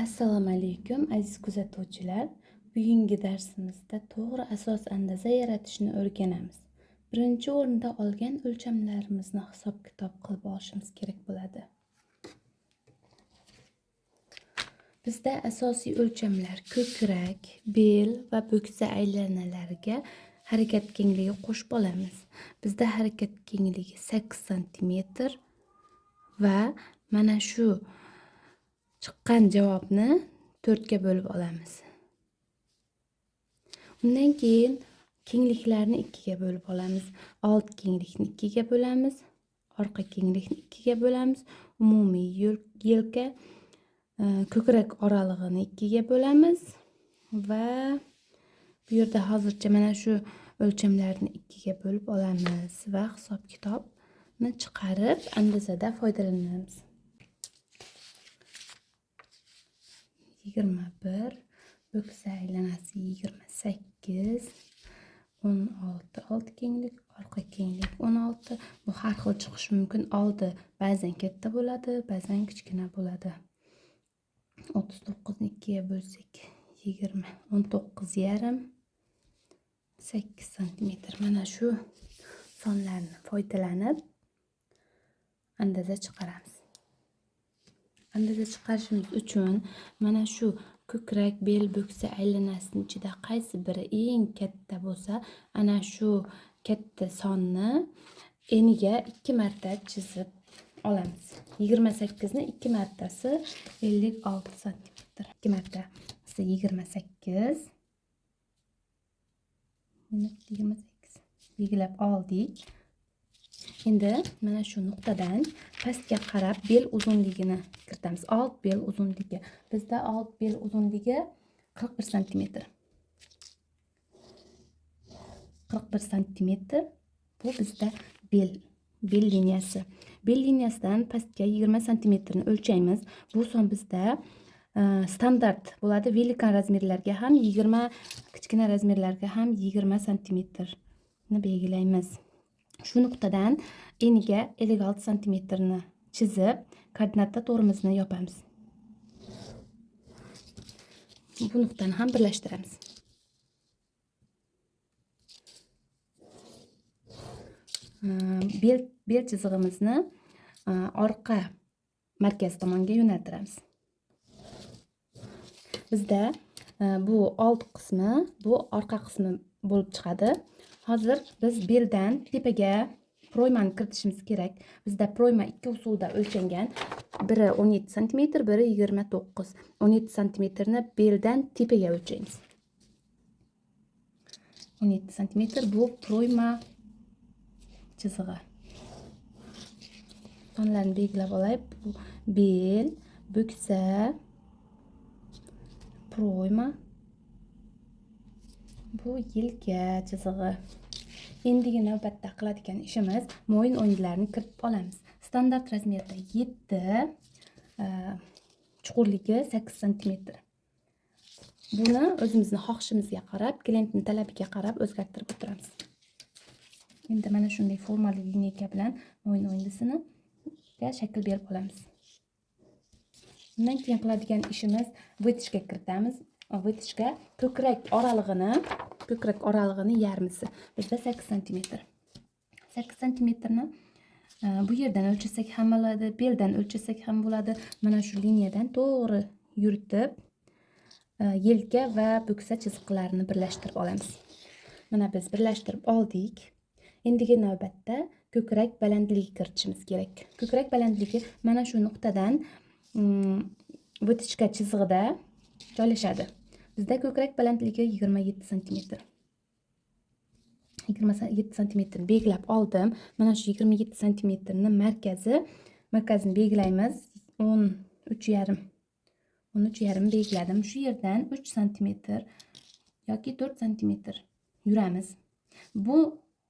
Assalomu alaykum aziz kuzatuvchilar. Bugungi darsimizda to'g'ri asos andaza yaratishni o'rganamiz. Birinchi o'rinda olgan o'lchamlarimizni hisob-kitob qilib olishimiz kerak bo'ladi. Bizda asosiy o'lchamlar ko'krak, bel va bo'ksa aylanalariga harakat kengligi qo'shib olamiz. Bizda harakat kengligi 8 cm va mana shu chiqqan javobni 4 ga bo'lib olamiz. Undan keyin kengliklarni 2 ga bo'lib olamiz. Old kenglikni 2 ga bo'lamiz, orqa kenglikni 2 ga bo'lamiz. Umumiy yelka ko'krak oralig'ini 2 ga bo'lamiz va bu yerda hozircha mana shu o'lchamlarni 2 ga bo'lib olamiz va hisob-kitobni chiqarib andazada foydalanamiz. 21, bo'ksa aylanasi 28, 16 old kenglik, orqa kenglik 16. Bu har xil chiqishi mumkin. Oldi ba'zan katta bo'ladi, ba'zan kichkina bo'ladi. 39 ni 2 ga bo'lsak 20, 19,5, 8 cm. Mana shu sonlarni foydalanib andaza chiqaramiz. Andaza chiqarishimiz uchun mana shu ko'krak, bel, bo'ksa aylanasining ichida qaysi biri eng katta bo'lsa, ana shu katta sonni eniga 2 marta chizib olamiz. 28 ni 2 martasi 56 cm. 2 marta 28. 28 belgilab oldik. Endi mana shu nuqtadan pastga qarab bel uzunligini kiritamiz. Old bel uzunligi. Bizda old bel uzunligi 41 cm. 41 cm. Bu bizda bel liniyasi. Bel liniyasidan pastga 20 cm ni o'lchaymiz. Bu son bizda standart bo'ladi. Velikan razmerlarga ham 20, kichkina razmerlarga ham 20 cm ni belgilaymiz. Shu nuqtadan eniga 56 cm ni chizib, koordinata to'g'rimizni yopamiz. Bu nuqtani ham birlashtiramiz. Bel chizig'imizni orqa markaz tomonga yo'naltiramiz. Bizda bu old qismi, bu orqa qismi bo'lib chiqadi. Hozir biz beldan tepaga proymani kiritishimiz kerak. Bizda proyma 2 usulda o'lchangan. Biri 17 cm, biri 29. 17 cm ni beldan tepaga o'lchaymiz. 17 cm bu proyma chizig'i. Sonlarni belgilab olay. Bu bel, bo'ksa, proyma. Bu yelka chizig'i. Endigi navbatda qiladigan ishimiz mo'yin o'yinlarini kiritib olamiz. Standart razmerda 7, chuqurligi 8 cm. Buni o'zimizning xohishimizga qarab, klientning talabiga qarab o'zgartirib o'tiramiz. Endi mana shunday formali lineyka bilan mo'yin o'yindisini shakl berib olamiz. Undan keyin qiladigan ishimiz vытяжка kiritamiz. Vытяжка ko'krak oralig'ini yarmisi. Bizda 8 cm. 8 cm ni bu yerdan o'lchasak ham bo'ladi, beldan o'lchasak ham bo'ladi. Mana shu liniyadan to'g'ri yuritib, yelka va bo'ksa chiziqlarini birlashtirib olamiz. Mana biz birlashtirib oldik. Endigi navbatda ko'krak balandligi kiritishimiz kerak. Ko'krak balandligi mana shu nuqtadan vытяжка chizig'ida joylashadi. Bizda ko'krak balandligi 27 cm. 27 cm belgilab oldim. Mana shu 27 cm ni markazini belgilaymiz. 13,5 belgiladim. Shu yerdan 3 cm yoki 4 cm yuramiz. Bu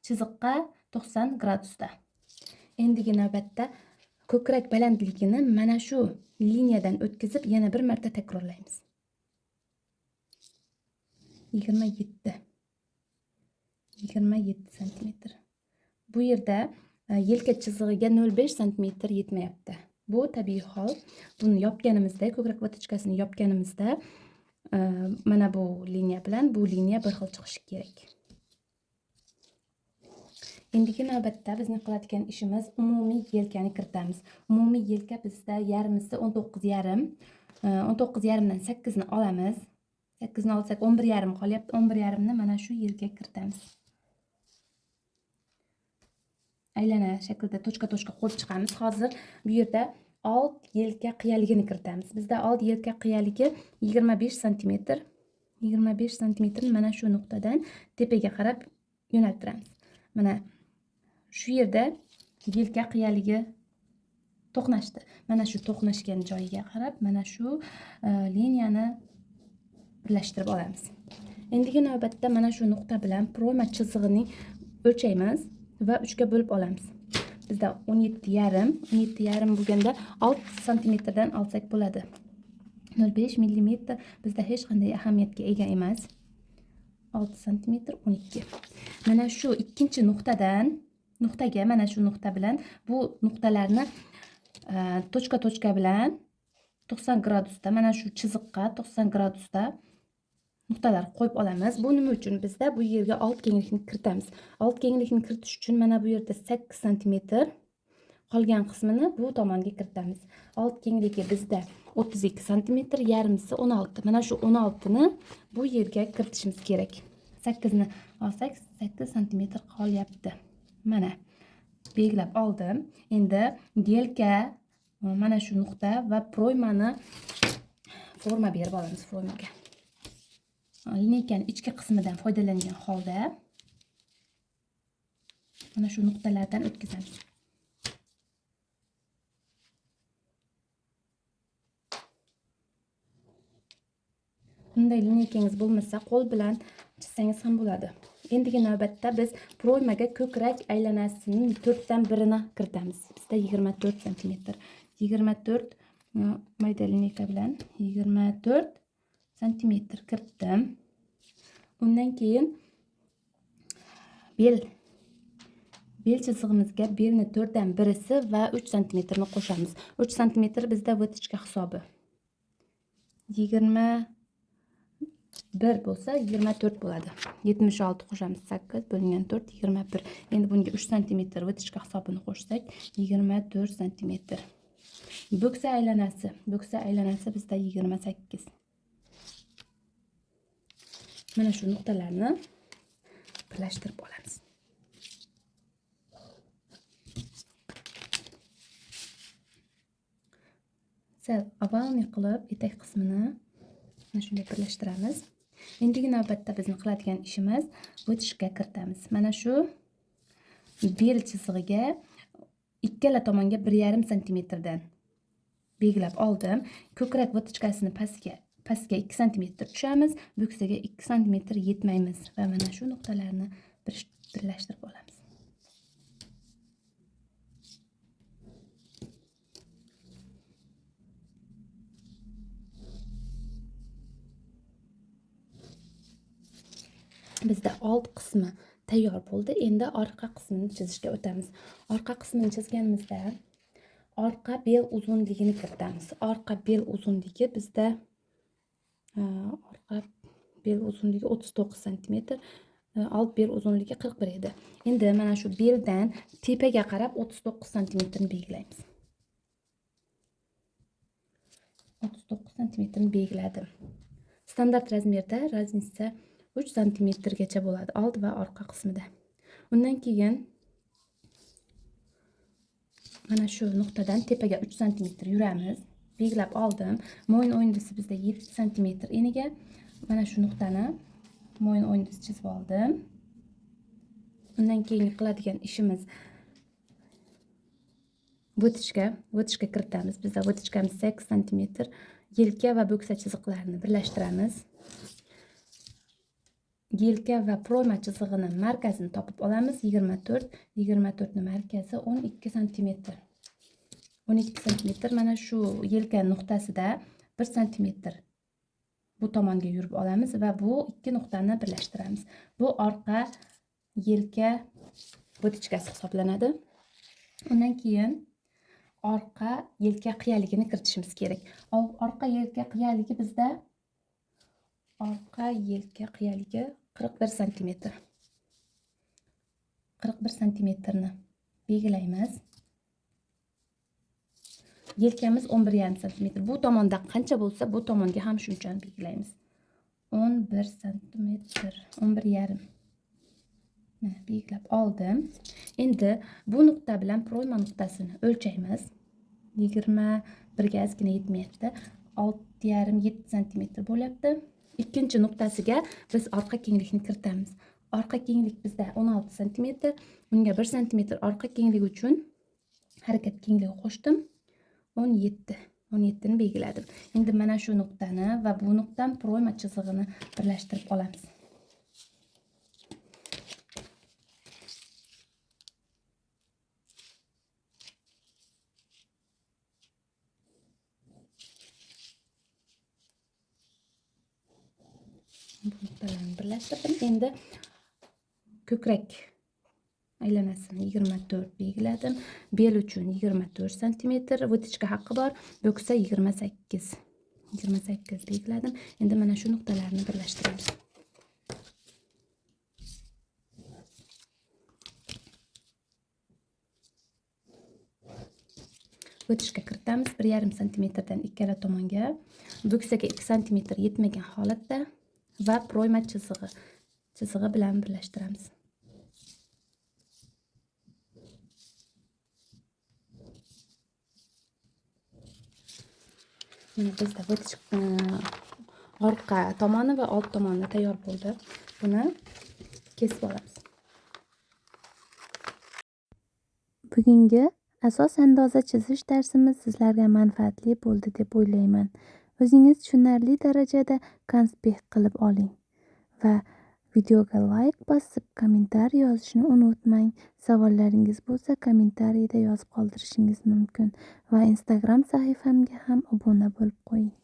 chiziqqa 90 gradusda. Endigi navbatda ko'krak balandligini mana shu liniyadan o'tkazib yana bir marta takrorlaymiz. 27 cm. Bu yerda yelka chizig'iga 0,5 cm yetmayapti. Bu tabiiy hol. Buni yopganimizda, ko'krak vatichkasini yopganimizda mana bu liniya bilan bu liniya bir xil chiqishi kerak. Endigi navbatda bizning qiladigan ishimiz umumiy yelkani kiritamiz. Umumiy yelka bizda yarmisi 19,5. 19,5 dan 8 ni olamiz. 8 ni olsak 11,5 qolyapti. 11,5 ni mana shu yerga kiritamiz. Aylana shaklida tochka qo'yib chiqamiz. Hozir bu yerda old yelka qiyaligini kiritamiz. Bizda old yelka qiyaligi 25 cm. 25 cm ni mana shu nuqtadan tepaga qarab yo'naltiramiz. Mana shu yerda yelka qiyaligi to'qnashdi. Mana shu to'qnashgan joyiga qarab mana shu liniyani birlashtirib olamiz. Endigi navbatda mana shu nuqta bilan proyma chizig'ining o'lchaymiz va 3 ga bo'lib olamiz. Bizda 17,5 bo'lganda 6 cm dan olsak bo'ladi. 0,5 mm bizda hech qanday ahamiyatga ega emas. 6 cm 12. Mana shu ikkinchi nuqtaga mana shu nuqta bilan bu nuqtalarni tochka bilan 90 gradusda mana shu chiziqqa 90 gradusda nuqtalar qo'yib olamiz. Bu nima uchun? Bizda bu yerga old kenglikni kiritamiz. Old kenglikni kiritish uchun mana bu yerda 8 cm, qolgan qismini bu tomonga kiritamiz. Old kengligi bizda 32 cm, yarmisi 16. Mana shu 16 ni bu yerga kiritishimiz kerak. 8 ni olsak 8 cm qolyapti. Mana belgilab oldim. Endi yelka mana shu nuqta va proymani forma berib olamiz formaga. Lineykaning ichki qismidan foydalangan holda mana shu nuqtalardan o'tkazamiz. Bunday lineykangiz bo'lmasa, qo'l bilan chizsangiz ham bo'ladi. Endigi navbatda biz proymaga ko'krak aylanasining 4 dan 1 ni kiritamiz. Bizda 24 cm. 24 mayda lineyka bilan 24 cm kiritdim. Undan keyin bel chizig'imizga belni 4 dan 1si va 3 cm ni qo'shamiz. 3 cm bizda vatichka hisobi. 21 bo'lsa 24 bo'ladi. 76 qo'shamiz. 8 bo'lingan 4 21. Endi bunga 3 cm vatichka hisobini qo'shsak 24 cm. Bo'ksa aylanasi bizda 28. Mana shu nuqtalarni birlashtirib olamiz. Sal avvalni qilib etak qismini mana shunday birlashtiramiz. Endigi navbatda bizni qiladigan ishimiz vatichka kiritamiz. Mana shu bel chizig'iga ikkala tomonga 1,5 cm dan belgilab oldim. Ko'krak vatichkasini pastga 2 cm tushamiz, bo'ksaga 2 cm yetmaymiz va mana shu nuqtalarni birlashtirib olamiz. Bizda old qismi tayyor bo'ldi. Endi orqa qismini chizishga o'tamiz. Orqa qismini chizganimizda orqa bel uzunligini kiritamiz. Orqa bel uzunligi bizda orqa bel uzunligi 39 cm, old bel uzunligi 41 edi. Endi mana shu beldan tepaga qarab 39 cm ni belgilaymiz. 39 cm ni belgiladim. Standart razmerda raznica 3 cm gacha bo'ladi old va orqa qismida. Undan keyin mana shu nuqtadan tepaga 3 cm yuramiz. Belgilab oldim. Mo'yn o'yindisi bizda 7 cm eniga. Mana shu nuqtani mo'yn o'yindisi chizib oldim. Undan keyin qiladigan ishimiz vatichka kiritamiz. Bizda vatichkamiz 8 cm. Yelka va bo'ksa chiziqlarini birlashtiramiz. Yelka va proyma chizig'ini markazini topib olamiz. 24 ni markazi 12 cm. 12 cm mana shu yelka nuqtasida 1 cm bu tomonga yurib olamiz va bu ikki nuqtani birlashtiramiz. Bu orqa yelka vatichkasi hisoblanadi. Undan keyin orqa yelka qiyaligini kiritishimiz kerak. Orqa yelka qiyaligi bizda orqa yelka qiyaligi 41 santimetr. 41 santimetrni belgilaymiz. Yelkamiz 11,5 santimetr. Bu tomonda qancha bo'lsa, bu tomonga ham shunchani belgilaymiz. 11 santimetr, 11,5. Mana belgilab oldim. Endi bu nuqta bilan proyma nuqtasini o'lchaymiz. 21 ga ozgina yetmayapti. 6,5-7 santimetr bo'lyapti. Ikkinchi nuqtasiga biz orqa kenglikni kiritamiz. Orqa kenglik bizda 16 santimetr. Unga 1 santimetr orqa kengligi uchun harakat kengligi qo'shdim. 17 ni belgiladim. Endi mana shu nuqtani va bu nuqtam proyma chizig'ini birlashtirib olamiz. Bu nuqtalarni birlashtirdim. Endi ko'krak aylanasini 24 belgiladim. Bel uchun 24 santimetr, vitichka haqqi bor. Bo'ksa 28 belgiladim. Endi mana shu nuqtalarni birlashtiramiz. Vitichka kiritamiz 1,5 santimetrdan ikkala tomonga. Bo'ksaga 2 santimetr yetmagan holatda va proyma chizig'i bilan birlashtiramiz. Bizda orqa tomoni va old tomoni tayyor bo'ldi. Buni kesib olamiz. Bugungi asos andoza chizish darsimiz sizlarga manfaatli bo'ldi deb o'ylayman. O'zingiz tushunarli darajada konspekt qilib oling va videoga like bosib, kommentariy yozishni unutmang. Savollaringiz bo'lsa, kommentariyda yozib qoldirishingiz mumkin va Instagram sahifamga ham obuna bo'lib qo'ying.